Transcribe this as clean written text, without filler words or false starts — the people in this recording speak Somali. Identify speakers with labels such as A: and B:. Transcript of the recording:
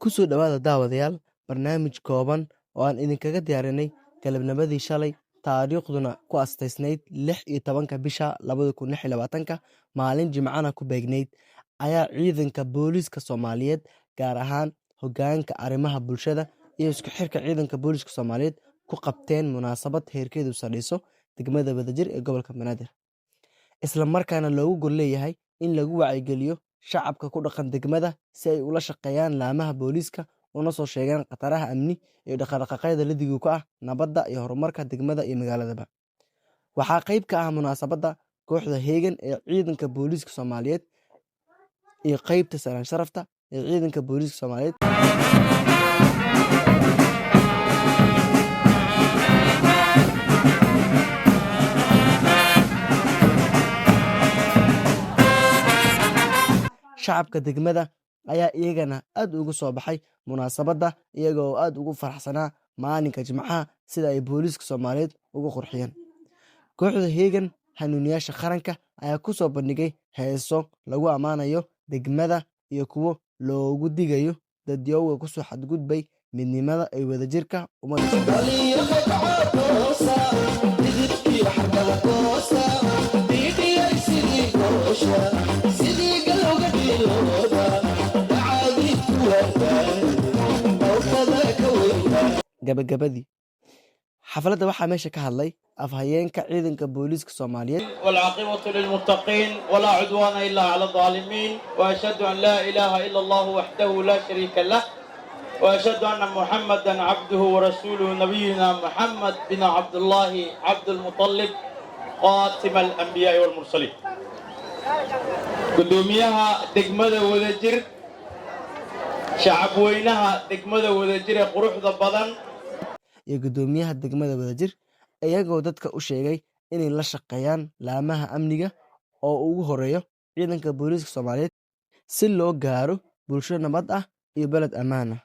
A: Ku soo dhawaada daawadayaal barnaamij kooban oo aan idinkaga diyaarinay galabnimadii shalay taariikhduna ku astaysnayd 16 bisha 2026 maalin Jimcana ku beegnayd ayaa ciidanka booliiska Soomaaliyeed gaar ahaan hoggaanka arrimaha bulshada iyo isku xirka ciidanka booliiska Soomaaliyeed ku qabteen munaasabad heerkeedu saldhiso degmada Wadajir ee gobolka Banaadir isla markaana loogu gol leeyahay in lagu wacyigeliyo shacabka ku dhaqan degmada si ay ula shaqeeyaan laamaha booliiska una soo sheegaan khataraha amni iyo dhaqdhaqaaqyada liddiga ku ah nabadda iyo horumarka degmada iyo magaaladaba. Waxaa qayb ka ah munaasabadda kooxda heegan ee ciidanka booliiska Soomaaliyeed iyo qaybta salaan sharafta ee ciidanka booliiska Soomaaliyeed. Shacabka degmada ayaa iyagana aad ugu soo baxay munaasabadda iyaga oo aad ugu faraxsanaa maalinka Jimcaha sida ay booliiska Soomaaliyeed ugu qurxiyeen. Kooxda heegan hanuuniyaasha qaranka ayaa ku soo bandhigay heeso lagu ammaanayo degmada iyo kuwo loogu digayo dadyowga ku soo xadgudbay midnimada ay wadajirka ummadda gabagabadii xafladda waxaa meesha ka hadlay afhayeenka ciidanka booliiska Soomaaliyeed
B: والعاقبة للمتقين ولا عدوان إلا على الظالمين وأشهد أن لا إله إلا الله وحده لا شريك له وأشهد أن محمدا عبده ورسوله نبينا محمد بن عبد الله عبد المطلب خاتم الأنبياء والمرسلين قدوميها دقمة ودجر شعب وينها دقمة ودجر قروح ضبضان
A: iyo guddoomiyaha degmada Wadajir iyagoo dadka u sheegay inay la shaqeeyaan laamaha amniga oo ugu horeeyo ciidanka booliiska Soomaaliyeed si loo gaaro bulsho nabad ah iyo balad ammaan ah.